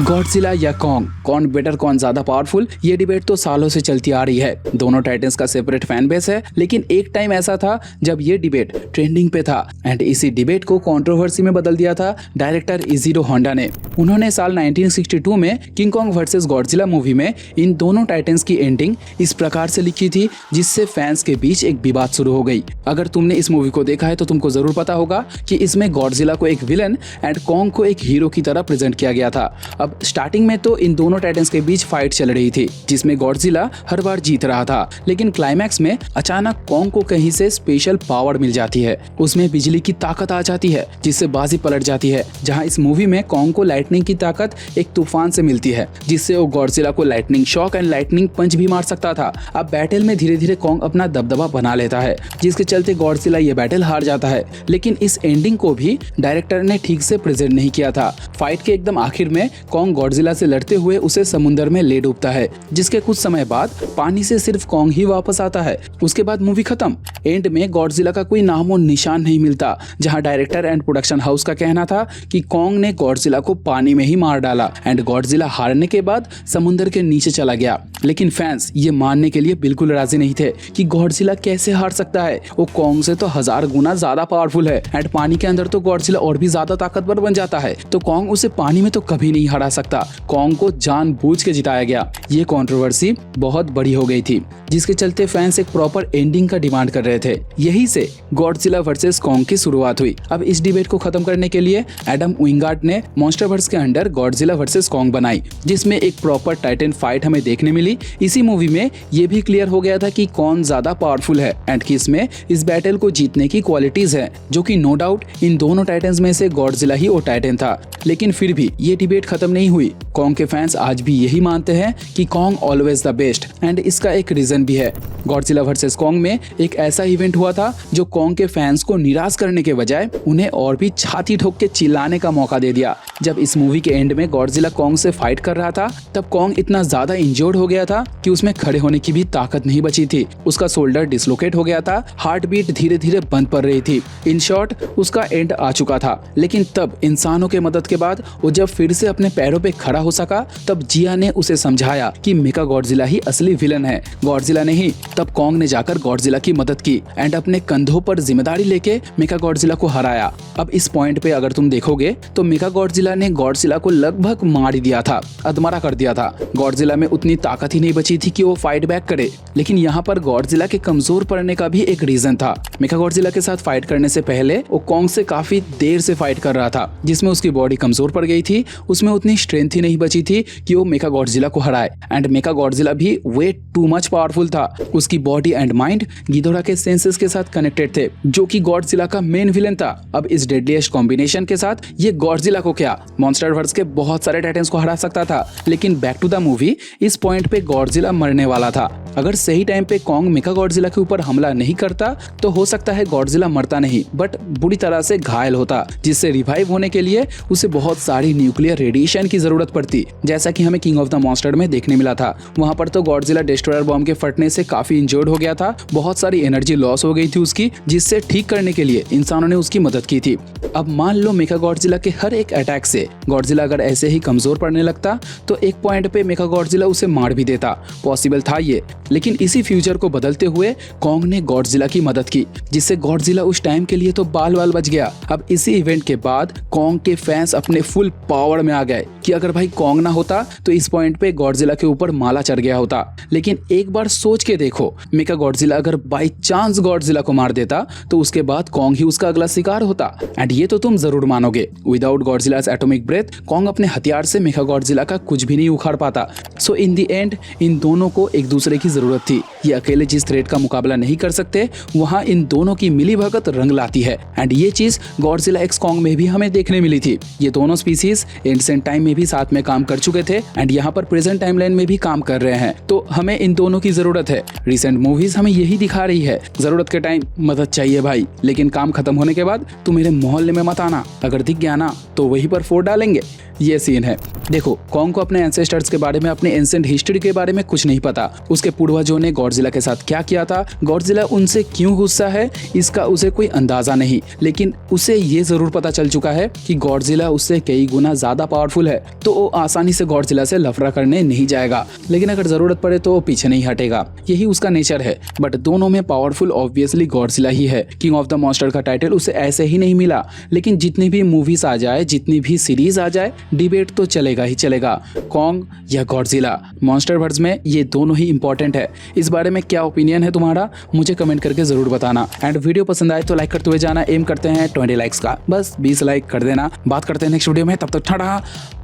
Godzilla या Kong, कौन better कौन ज्यादा पावरफुल, ये डिबेट तो सालों से चलती आ रही है। दोनों टाइटन्स का सेपरेट फैन बेस है, लेकिन एक टाइम ऐसा था जब ये डिबेट ट्रेंडिंग पे था एंड इसी डिबेट को कंट्रोवर्सी में बदल दिया था डायरेक्टर इजीरो होंडा ने। उन्होंने साल 1962 में king Kong versus Godzilla movie में इन दोनों टाइटन्स की एंडिंग इस प्रकार से लिखी थी जिससे फैंस के बीच एक विवाद शुरू हो गई। अगर तुमने इस मूवी को देखा है तो तुमको जरूर पता होगा कि इसमें गॉडजिला को एक विलन एंड कॉन्ग को एक हीरो की तरह प्रेजेंट किया गया था। अब स्टार्टिंग में तो इन दोनों टाइटन्स के बीच फाइट चल रही थी जिसमें गॉडजिला हर बार जीत रहा था, लेकिन क्लाइमैक्स में अचानक कॉन्ग को कहीं से स्पेशल पावर मिल जाती है। उसमें बिजली की ताकत आ जाती है जिससे बाजी पलट जाती है। जहां इस मूवी में कॉन्ग को लाइटनिंग की ताकत एक तूफान से मिलती है जिससे वो गॉडजिला को लाइटनिंग शॉक एंड लाइटनिंग पंच भी मार सकता था। अब बैटल में धीरे धीरे कॉन्ग अपना दबदबा बना लेता है जिसके चलते गॉडजिला ये बैटल हार जाता है। लेकिन इस एंडिंग को भी डायरेक्टर ने ठीक से प्रेजेंट नहीं किया था। फाइट के एकदम आखिर में कॉन्ग गॉडजिला से लड़ते हुए उसे समुद्र में ले डूबता है, जिसके कुछ समय बाद पानी से सिर्फ कॉन्ग ही वापस आता है। उसके बाद मूवी खत्म। एंड में गॉडजिला का कोई नाम और निशान नहीं मिलता। जहां डायरेक्टर एंड प्रोडक्शन हाउस का कहना था कि कॉन्ग ने गॉडजिला को पानी में ही मार डाला एंड गॉडजिला हारने के बाद समुद्र के नीचे चला गया। लेकिन फैंस ये मानने के लिए बिल्कुल राजी नहीं थे कि गॉडजिला कैसे हार सकता है। वो कॉन्ग से तो 1000 गुना ज्यादा पावरफुल है एंड पानी के अंदर तो गॉडजिला और भी ज्यादा ताकतवर बन जाता है, तो कॉन्ग उसे पानी में तो कभी नहीं हरा सकता। कॉन्ग को जानबूझ के जिताया गया। ये कंट्रोवर्सी बहुत बड़ी हो गई थी जिसके चलते फैंस एक प्रॉपर एंडिंग का डिमांड कर रहे थे। यही से गॉडजिला वर्सेस कॉन्ग की शुरुआत हुई। अब इस डिबेट को खत्म करने के लिए एडम विंगार्ड ने मॉन्स्टरवर्स के अंडर गॉडजिला वर्सेस कॉन्ग बनाई जिसमें एक प्रॉपर टाइटन फाइट हमें देखने मिली। इसी मूवी में ये भी क्लियर हो गया था कि कौन ज्यादा पावरफुल है एंड किसमें इस बैटल को जीतने की क्वालिटीज है, जो कि नो डाउट इन दोनों टाइटन्स में से गॉडजिला ही वो टाइटन था। लेकिन फिर भी ये डिबेट खत्म नहीं हुई। कॉन्ग के फैंस आज भी यही मानते हैं कि Kong always the best and इसका एक रीजन भी है। गॉडजिला वर्सेस कॉन्ग में एक ऐसा इवेंट हुआ था जो कॉन्ग के फैंस को निराश करने के बजाय उन्हें और भी छाती ठोक के चिल्लाने का मौका दे दिया। जब इस मूवी के एंड में गॉडजिला कॉन्ग से फाइट कर रहा था तब कॉन्ग इतना ज्यादा इंजर्ड हो गया था कि उसमें खड़े होने की भी ताकत नहीं बची थी। उसका शोल्डर डिसलोकेट हो गया था, हार्ट बीट धीरे धीरे बंद पड़ रही थी। इन शॉर्ट उसका एंड आ चुका था। लेकिन तब इंसानों के मदद के बाद वो जब फिर से अपने पैरों पे खड़ा हो सका तब जिया ने उसे समझाया कि मेगा गॉडजिला ही असली विलन है, गॉडजिला नहीं। तब कॉन्ग ने जाकर गॉडजिला की मदद की एंड अपने कंधों पर जिम्मेदारी लेके मेगा गॉडजिला को हराया। अब इस पॉइंट पे अगर तुम देखोगे तो मेगा गॉडजिला ने गॉडजिला को लगभग मार ही दिया था, अधमरा कर दिया था। गॉडजिला में उतनी ताकत ही नहीं बची थी कि वो फाइट बैक करे। लेकिन यहाँ पर गॉडजिला के कमजोर पड़ने का भी एक रीजन था। मेगा गॉडजिला के साथ फाइट करने से पहले वो कॉन्ग से काफी देर से फाइट कर रहा था जिसमें उसकी बॉडी कमजोर पड़ गई थी। उसमें उतनी स्ट्रेंथ ही नहीं बची थी कि वो मेगा गॉडजिला को हराए एंड मेगा गॉडजिला भी वे टू मच पावरफुल था। उसकी बॉडी एंड माइंड गिदोरा के सेंसेस के साथ कनेक्टेड थे जो कि गॉडजिला का मेन विलन था। अब इस डेडलीस्ट कॉम्बिनेशन के साथ ये गॉडजिला को क्या मॉन्स्टरवर्स के बहुत सारे टाइटन्स को हरा सकता था। लेकिन बैक टू द मूवी, इस पॉइंट पे गॉडजिला मरने वाला था। अगर सही टाइम पे कॉन्ग मेगा गॉडजिला के ऊपर हमला नहीं करता तो हो सकता है गॉडजिला मरता नहीं बट बुरी तरह से घायल होता, जिससे रिवाइव होने के लिए उसे बहुत सारी न्यूक्लियर रेडिएशन की जरूरत पड़ती, जैसा कि हमें किंग ऑफ द मॉन्स्टर में देखने मिला था। वहां पर तो गॉडजिला डिस्ट्रॉयर बॉम्ब के फटने से काफी इंजर्ड हो गया था, बहुत सारी एनर्जी लॉस हो गई थी उसकी, जिससे ठीक करने के लिए इंसानों ने उसकी मदद की थी। अब मान लो मेगा गॉडजिला के हर एक अटैक से गॉडजिला अगर ऐसे ही कमजोर पड़ने लगता तो एक पॉइंट पे मेगा गॉडजिला उसे मार भी देता, पॉसिबल था ये। लेकिन इसी फ्यूचर को बदलते हुए कॉन्ग ने गॉडजिला की मदद की जिससे गॉडजिला उस टाइम के लिए तो बाल बाल बच गया। अब इसी इवेंट के बाद कॉन्ग के फैंस अपने फुल पावर में आ गए कि अगर भाई कॉन्ग ना होता तो इस पॉइंट पे गॉडजिला के ऊपर माला चढ़ गया होता। लेकिन एक बार सोच के देखो, मेगा गॉडजिला अगर बाई चांस गॉडजिला को मार देता तो उसके बाद कॉन्ग ही उसका अगला शिकार होता। एंड ये तो तुम जरूर मानोगे, विदाउट गॉडजिलास एटॉमिक ब्रेथ कॉन्ग अपने हथियार से मेगा गॉडजिला का कुछ भी नहीं उखाड़ पाता। सो इन द एंड इन दोनों को एक दूसरे की जरूरत थी। ये अकेले जिस थ्रेट का मुकाबला नहीं कर सकते वहां इन दोनों की मिली भगत रंग लाती है। एंड ये चीज गॉडजिला एक्स कॉन्ग में भी हमें देखने मिली थी। ये दोनों स्पीसीज एंशिएंट टाइम में भी साथ में काम कर चुके थे एंड यहाँ पर प्रेजेंट टाइमलाइन में भी काम कर रहे हैं, तो हमें इन दोनों की जरूरत है। रिसेंट मूवीज हमें यही दिखा रही है, जरूरत के टाइम मदद चाहिए भाई, लेकिन काम खत्म होने के बाद तू मेरे मोहल्ले में मत आना, अगर दिख गया ना तो वहीं पर फोड़ डालेंगे। ये सीन है। देखो, कॉन्ग को अपने एंसेस्टर्स के बारे में अपने एंशिएंट हिस्ट्री के बारे में कुछ नहीं पता, उसके पूर्वजों ने गॉडजिला के साथ क्या किया था, गॉडजिला उनसे क्यों गुस्सा है, इसका उसे कोई अंदाजा नहीं। लेकिन उसे ये जरूर पता चल चुका है कि गॉडजिला उससे कई गुना ज्यादा पावरफुल है, तो वो आसानी से गॉडजिला से लफड़ा करने नहीं जाएगा, लेकिन अगर जरूरत पड़े तो पीछे नहीं हटेगा। यही उसका नेचर है। बट दोनों में पावरफुल ऑब्वियसली गॉडजिला ही है। किंग ऑफ द मॉन्स्टर का टाइटल उसे ऐसे ही नहीं मिला, लेकिन जितनी भी मूवीज आ जाए, जितनी भी सीरीज आ जाए, डिबेट तो चलेगा ही चलेगा, कॉन्ग या गॉडजिला। मॉन्स्टरवर्स में ये दोनों ही इंपॉर्टेंट है। इस बारे में क्या ओपिनियन है तुम्हारा, मुझे कमेंट करके जरूर बताना। एंड वीडियो पसंद आए तो लाइक करते हुए जाना। एम करते हैं 20 लाइक्स का, बस 20 लाइक कर देना। बात करते हैं नेक्स्ट वीडियो में, तब तक टाटा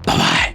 बाय बाय।